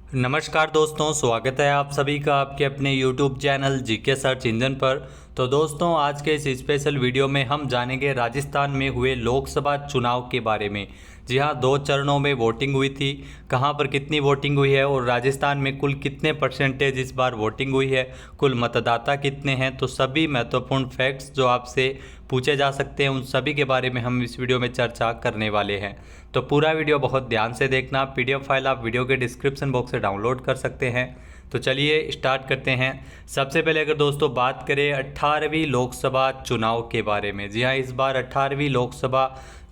नमस्कार दोस्तों, स्वागत है आप सभी का आपके अपने YouTube channel GK search engine पर। तो दोस्तों, आज के इस स्पेशल वीडियो में हम जानेंगे राजस्थान में हुए लोकसभा चुनाव के बारे में। जी हाँ, 2 चरणों में वोटिंग हुई थी। कहाँ पर कितनी वोटिंग हुई है और राजस्थान में कुल कितने परसेंटेज इस बार वोटिंग हुई है, कुल मतदाता कितने हैं, तो सभी महत्वपूर्ण फैक्ट्स जो आपसे पूछे जा सकते हैं उन सभी के बारे में हम इस वीडियो में चर्चा करने वाले हैं। तो पूरा वीडियो बहुत ध्यान से देखना। PDF फाइल आप वीडियो के डिस्क्रिप्शन बॉक्स से डाउनलोड कर सकते हैं। तो चलिए स्टार्ट करते हैं। सबसे पहले अगर दोस्तों बात करें 18वीं लोकसभा चुनाव के बारे में। जी हाँ, इस बार 18वीं लोकसभा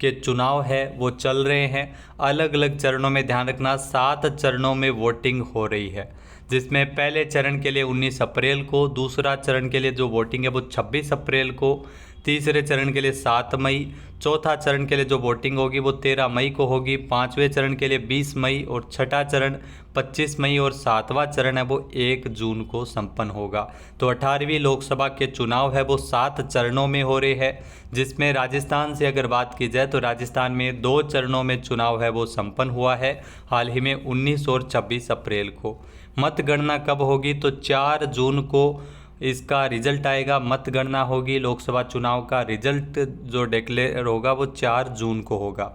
के चुनाव है वो चल रहे हैं। अलग अलग चरणों में, ध्यान रखना 7 चरणों में वोटिंग हो रही है, जिसमें पहले चरण के लिए 19 अप्रैल को, दूसरा चरण के लिए जो वोटिंग है वो 26 अप्रैल को, तीसरे चरण के लिए 7 मई, चौथा चरण के लिए जो वोटिंग होगी वो 13 मई को होगी, पाँचवें चरण के लिए 20 मई और छठा चरण 25 मई और सातवां चरण है वो 1 जून को संपन्न होगा। तो 18वीं लोकसभा के चुनाव है वो 7 चरणों में हो रहे हैं, जिसमें राजस्थान से अगर बात की जाए तो राजस्थान में 2 चरणों में चुनाव है वो संपन्न हुआ है, हाल ही में 19 और 26 अप्रैल को। मतगणना कब होगी तो 4 जून को इसका रिजल्ट आएगा। मतगणना होगी, लोकसभा चुनाव का रिजल्ट जो डिक्लेयर होगा वो 4 जून को होगा।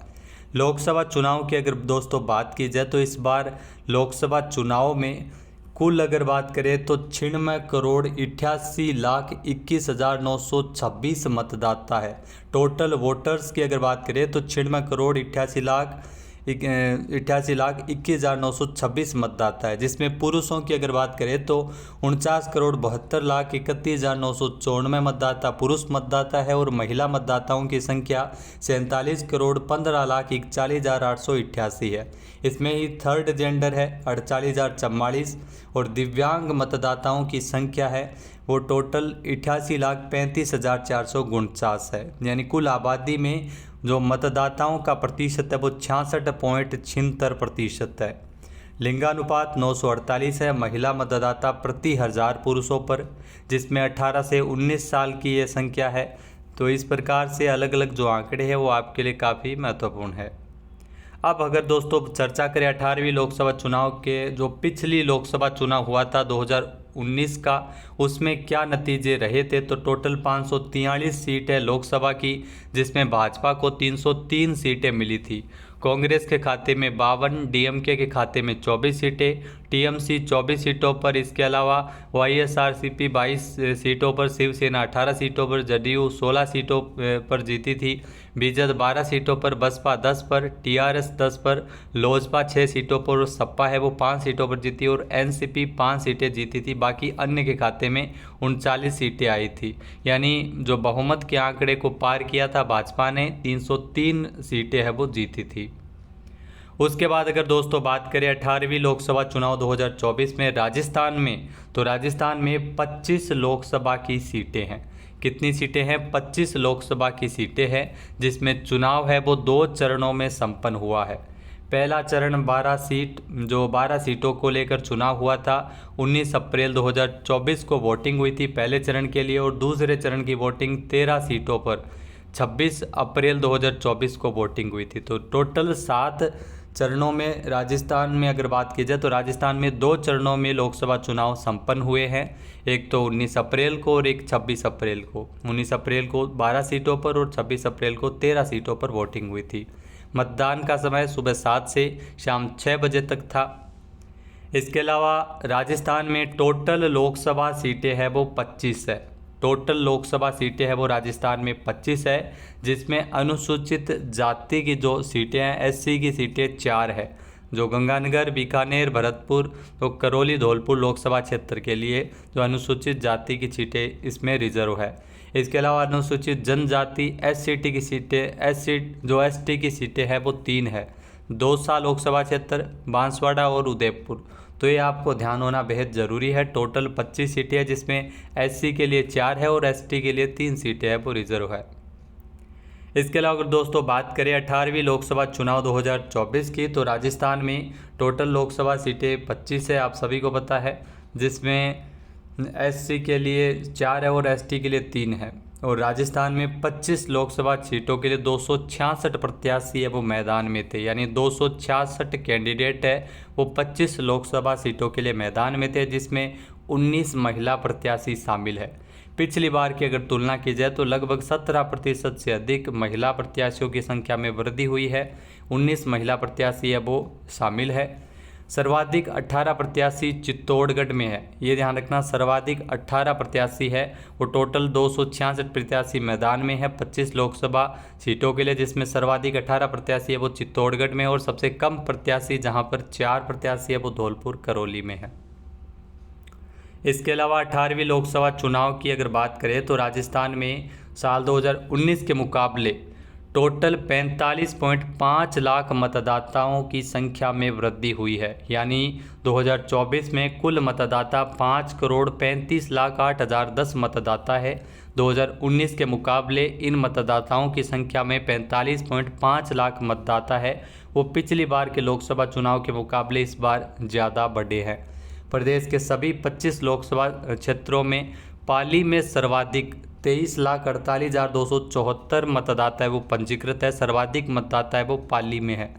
लोकसभा चुनाव की अगर दोस्तों बात की जाए तो इस बार लोकसभा चुनाव में कुल अगर बात करें तो 96,88,21,926 मतदाता है। टोटल वोटर्स की अगर बात करें तो 96,88,21,926 मतदाता है, जिसमें पुरुषों की अगर बात करें तो 49,72,31,994 मतदाता पुरुष मतदाता है और महिला मतदाताओं की संख्या 47,15,41,888 है। इसमें ही थर्ड जेंडर है 48,044 और दिव्यांग मतदाताओं की संख्या है वो टोटल 88,35,449 है। यानी कुल आबादी में जो मतदाताओं का प्रतिशत है वो 66.76% है। लिंगानुपात 948 है। महिला मतदाता प्रति 1000 पुरुषों पर, जिसमें 18 से 19 साल की ये संख्या है। तो इस प्रकार से अलग अलग जो आंकड़े हैं वो आपके लिए काफ़ी महत्वपूर्ण है। अब अगर दोस्तों चर्चा करें 18वीं लोकसभा चुनाव के, जो पिछली लोकसभा चुनाव हुआ था 2019 का, उसमें क्या नतीजे रहे थे तो टोटल 543 सीटें लोकसभा की, जिसमें भाजपा को 303 सीटें मिली थी, कांग्रेस के खाते में 52, डीएमके के खाते में 24 सीटें, टीएमसी 24 सीटों पर, इसके अलावा वाईएसआरसीपी 22 सीटों पर, शिवसेना 18 सीटों पर, जदयू 16 सीटों पर जीती थी, बीजेपी 12 सीटों पर, बसपा 10 पर, टीआरएस 10 पर, लोजपा 6 सीटों पर और सपा है वो 5 सीटों पर जीती और एनसीपी 5 सीटें जीती थी। बाकी अन्य के खाते में 39 सीटें आई थी। यानी जो बहुमत के आंकड़े को पार किया था भाजपा ने, 303 सीटें है वो जीती थी। उसके बाद अगर दोस्तों बात करें 18वीं लोकसभा चुनाव 2024 में राजस्थान में, तो राजस्थान में 25 लोकसभा की सीटें हैं। कितनी सीटें हैं? 25 लोकसभा की सीटें हैं, जिसमें चुनाव है वो 2 चरणों में संपन्न हुआ है। पहला चरण 12 सीटों को लेकर चुनाव हुआ था। 19 अप्रैल 2024 को वोटिंग हुई थी पहले चरण के लिए, और दूसरे चरण की वोटिंग 13 सीटों पर 26 अप्रैल 2024 को वोटिंग हुई थी। तो टोटल 7 चरणों में राजस्थान में अगर बात की जाए तो राजस्थान में 2 चरणों में लोकसभा चुनाव संपन्न हुए हैं। एक तो 19 अप्रैल को और एक 26 अप्रैल को। 19 अप्रैल को 12 सीटों पर और 26 अप्रैल को 13 सीटों पर वोटिंग हुई थी। मतदान का समय सुबह 7 से शाम 6 बजे तक था। इसके अलावा राजस्थान में टोटल लोकसभा सीटें हैं वो 25 है। टोटल लोकसभा सीटें हैं वो राजस्थान में 25 है, जिसमें अनुसूचित जाति की जो सीटें हैं, एससी की सीटें 4 है, जो गंगानगर, बीकानेर, भरतपुर, तो करौली, धौलपुर लोकसभा क्षेत्र के लिए जो अनुसूचित जाति की सीटें इसमें रिजर्व है। इसके अलावा अनुसूचित जनजाति एससीटी की सीटें, एसटी की सीटें हैं वो 3 है, दौसा लोकसभा क्षेत्र, बांसवाड़ा और उदयपुर। तो ये आपको ध्यान होना बेहद ज़रूरी है। टोटल 25 सीटें हैं, जिसमें एससी के लिए 4 है और एसटी के लिए 3 सीटें हैं वो रिजर्व है। इसके अलावा अगर दोस्तों बात करें 18वीं लोकसभा चुनाव 2024 की, तो राजस्थान में टोटल लोकसभा सीटें 25 है, आप सभी को पता है, जिसमें एससी के लिए 4 है और एसटी के लिए 3 है। और राजस्थान में 25 लोकसभा सीटों के लिए 266 प्रत्याशी है वो मैदान में थे, यानी 266 कैंडिडेट है वो 25 लोकसभा सीटों के लिए मैदान में थे, जिसमें 19 महिला प्रत्याशी शामिल है। पिछली बार की अगर तुलना की जाए तो लगभग 17% से अधिक महिला प्रत्याशियों की संख्या में वृद्धि हुई है। 19 महिला प्रत्याशी है वो शामिल है। सर्वाधिक 18 प्रत्याशी चित्तौड़गढ़ में है, ये ध्यान रखना, सर्वाधिक 18 प्रत्याशी है। वो टोटल 266 प्रत्याशी मैदान में है 25 लोकसभा सीटों के लिए, जिसमें सर्वाधिक 18 प्रत्याशी है वो चित्तौड़गढ़ में है और सबसे कम प्रत्याशी जहां पर 4 प्रत्याशी है वो धौलपुर करौली में है। इसके अलावा 18वीं लोकसभा चुनाव की अगर बात करें तो राजस्थान में साल 2019 के मुकाबले टोटल 45.5 लाख मतदाताओं की संख्या में वृद्धि हुई है, यानी 2024 में कुल मतदाता 5,35,08,010 मतदाता है। 2019 के मुकाबले इन मतदाताओं की संख्या में 45.5 लाख मतदाता है, वो पिछली बार के लोकसभा चुनाव के मुकाबले इस बार ज़्यादा बढ़े हैं। प्रदेश के सभी 25 लोकसभा क्षेत्रों में पाली में सर्वाधिक 23,48,274 मतदाता है वो पंजीकृत है, सर्वाधिक मतदाता है वो पाली में है।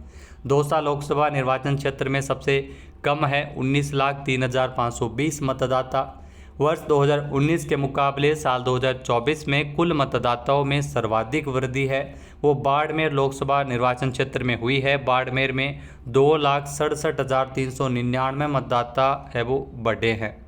दौसा लोकसभा निर्वाचन क्षेत्र में सबसे कम है 19,03,520 मतदाता। वर्ष 2019 के मुकाबले साल 2024 में कुल मतदाताओं में सर्वाधिक वृद्धि है वो बाड़मेर लोकसभा निर्वाचन क्षेत्र में हुई है। बाड़मेर में 2,67,399 मतदाता है वो बढ़े हैं।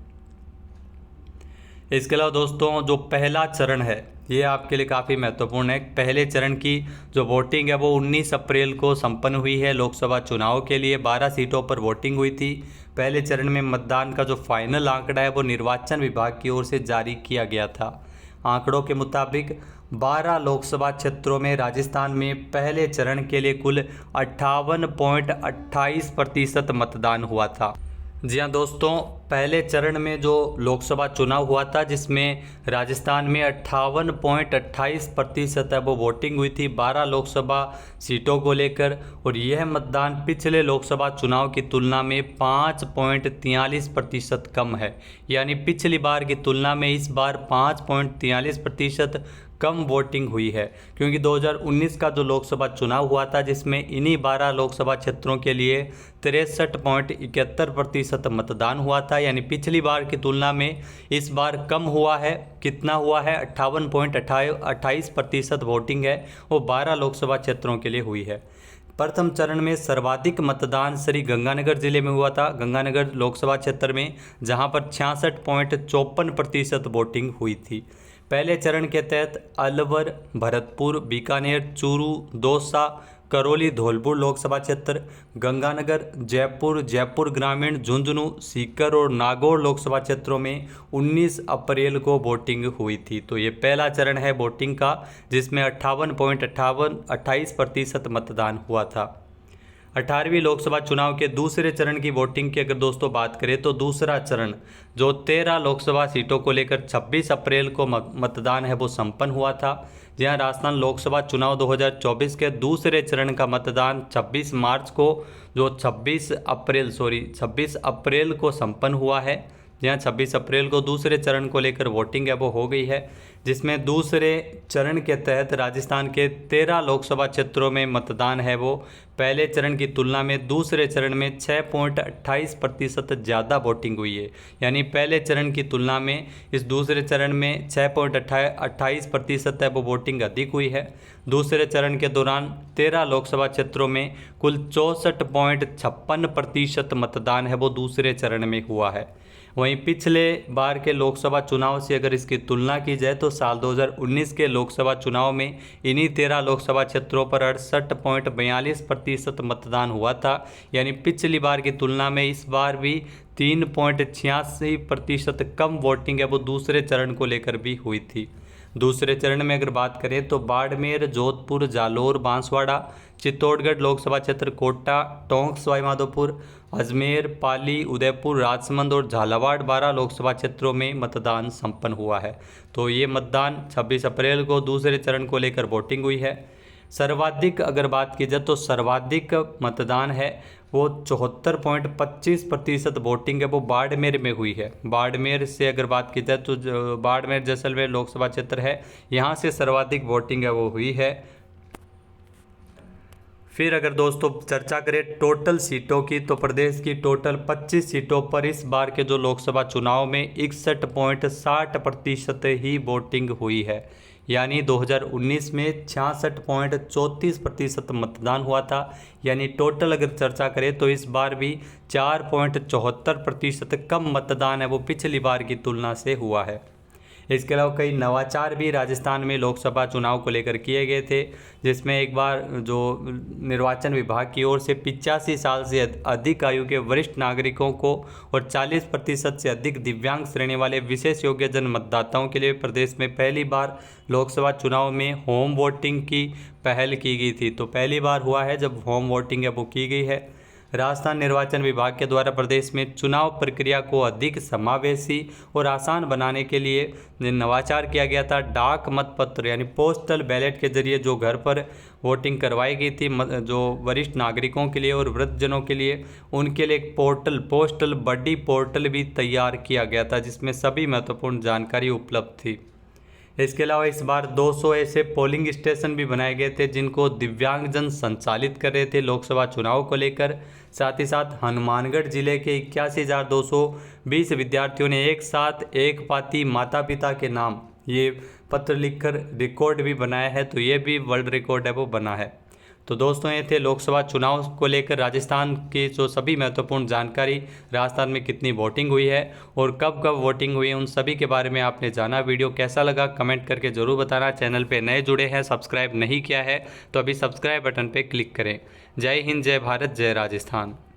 इसके अलावा दोस्तों जो पहला चरण है ये आपके लिए काफ़ी महत्वपूर्ण है। पहले चरण की जो वोटिंग है वो 19 अप्रैल को संपन्न हुई है। लोकसभा चुनाव के लिए 12 सीटों पर वोटिंग हुई थी। पहले चरण में मतदान का जो फाइनल आंकड़ा है वो निर्वाचन विभाग की ओर से जारी किया गया था। आंकड़ों के मुताबिक 12 लोकसभा क्षेत्रों में राजस्थान में पहले चरण के लिए कुल 58.28% मतदान हुआ था। जी हाँ दोस्तों, पहले चरण में जो लोकसभा चुनाव हुआ था जिसमें राजस्थान में 58.28% है वो वोटिंग हुई थी 12 लोकसभा सीटों को लेकर, और यह मतदान पिछले लोकसभा चुनाव की तुलना में 5.43% कम है। यानी पिछली बार की तुलना में इस बार 5.43% कम वोटिंग हुई है, क्योंकि 2019 का जो लोकसभा चुनाव हुआ था जिसमें इन्हीं 12 लोकसभा क्षेत्रों के लिए 63.71% मतदान हुआ था। यानी पिछली बार की तुलना में इस बार कम हुआ है। कितना हुआ है? 58.28% वोटिंग है वो 12 लोकसभा क्षेत्रों के लिए हुई है। प्रथम चरण में सर्वाधिक मतदान श्री गंगानगर जिले में हुआ था, गंगानगर लोकसभा क्षेत्र में, जहां पर 66.54% वोटिंग हुई थी। पहले चरण के तहत अलवर, भरतपुर, बीकानेर, चूरू, दौसा, करौली, धौलपुर लोकसभा क्षेत्र, गंगानगर, जयपुर, जयपुर ग्रामीण, झुंझुनू, सीकर और नागौर लोकसभा क्षेत्रों में 19 अप्रैल को वोटिंग हुई थी। तो ये पहला चरण है वोटिंग का जिसमें 58.28% मतदान हुआ था। 18वीं लोकसभा चुनाव के दूसरे चरण की वोटिंग की अगर दोस्तों बात करें तो दूसरा चरण जो 13 लोकसभा सीटों को लेकर 26 अप्रैल को मतदान है वो संपन्न हुआ था। जहां राजस्थान लोकसभा चुनाव 2024 के दूसरे चरण का मतदान 26 मार्च को जो 26 अप्रैल को संपन्न हुआ है। जहाँ 26 अप्रैल को दूसरे चरण को लेकर वोटिंग है वो हो गई है, जिसमें दूसरे चरण के तहत राजस्थान के 13 लोकसभा क्षेत्रों में मतदान है वो पहले चरण की तुलना में दूसरे चरण में 6.28% ज़्यादा वोटिंग हुई है। यानी पहले चरण की तुलना में इस दूसरे चरण में 6.28% है वो वोटिंग अधिक हुई है। दूसरे चरण के दौरान 13 लोकसभा क्षेत्रों में कुल 64.56% मतदान है वो दूसरे चरण में हुआ है। वहीं पिछले बार के लोकसभा चुनाव से अगर इसकी तुलना की जाए तो साल 2019 के लोकसभा चुनाव में इन्हीं 13 लोकसभा क्षेत्रों पर 68.42% मतदान हुआ था। यानी पिछली बार की तुलना में इस बार भी 3.86% कम वोटिंग है वो दूसरे चरण को लेकर भी हुई थी। दूसरे चरण में अगर बात करें तो बाड़मेर, जोधपुर, जालोर, बांसवाड़ा, चित्तौड़गढ़ लोकसभा क्षेत्र, कोटा, टोंक, सवाईमाधोपुर, अजमेर, पाली, उदयपुर, राजसमंद और झालावाड़ 12 लोकसभा क्षेत्रों में मतदान संपन्न हुआ है। तो ये मतदान 26 अप्रैल को दूसरे चरण को लेकर वोटिंग हुई है। सर्वाधिक अगर बात की जाए तो सर्वाधिक मतदान है वो 74.25% वोटिंग है वो बाड़मेर में हुई है। बाड़मेर से अगर बात की जाए तो बाड़मेर जैसलमेर लोकसभा क्षेत्र है, यहाँ से सर्वाधिक वोटिंग है वो हुई है। फिर अगर दोस्तों चर्चा करें टोटल सीटों की तो प्रदेश की टोटल 25 सीटों पर इस बार के जो लोकसभा चुनाव में 61.60% ही वोटिंग हुई है। यानी 2019 में 66.34% मतदान हुआ था। यानी टोटल अगर चर्चा करें तो इस बार भी 4.74% कम मतदान है वो पिछली बार की तुलना से हुआ है। इसके अलावा कई नवाचार भी राजस्थान में लोकसभा चुनाव को लेकर किए गए थे, जिसमें एक बार जो निर्वाचन विभाग की ओर से 85 साल से अधिक आयु के वरिष्ठ नागरिकों को और 40% से अधिक दिव्यांग श्रेणी वाले विशेष योग्यजन मतदाताओं के लिए प्रदेश में पहली बार लोकसभा चुनाव में होम वोटिंग की पहल की गई थी। तो पहली बार हुआ है जब होम वोटिंग है वो की गई है। राजस्थान निर्वाचन विभाग के द्वारा प्रदेश में चुनाव प्रक्रिया को अधिक समावेशी और आसान बनाने के लिए नवाचार किया गया था। डाक मतपत्र यानी पोस्टल बैलेट के जरिए जो घर पर वोटिंग करवाई गई थी जो वरिष्ठ नागरिकों के लिए और वृद्धजनों के लिए, उनके लिए एक पोस्टल बडी पोर्टल भी तैयार किया गया था जिसमें सभी महत्वपूर्ण जानकारी उपलब्ध थी। इसके अलावा इस बार 200 ऐसे पोलिंग स्टेशन भी बनाए गए थे जिनको दिव्यांगजन संचालित कर रहे थे लोकसभा चुनाव को लेकर। साथ ही साथ हनुमानगढ़ जिले के 81,220 विद्यार्थियों ने एक साथ एक पाती माता पिता के नाम ये पत्र लिखकर रिकॉर्ड भी बनाया है। तो ये भी वर्ल्ड रिकॉर्ड है वो बना है। तो दोस्तों ये थे लोकसभा चुनाव को लेकर राजस्थान की जो सभी महत्वपूर्ण जानकारी, राजस्थान में कितनी वोटिंग हुई है और कब कब वोटिंग हुई है, उन सभी के बारे में आपने जाना। वीडियो कैसा लगा कमेंट करके ज़रूर बताना। चैनल पे नए जुड़े हैं, सब्सक्राइब नहीं किया है तो अभी सब्सक्राइब बटन पे क्लिक करें। जय हिंद, जय भारत, जय राजस्थान।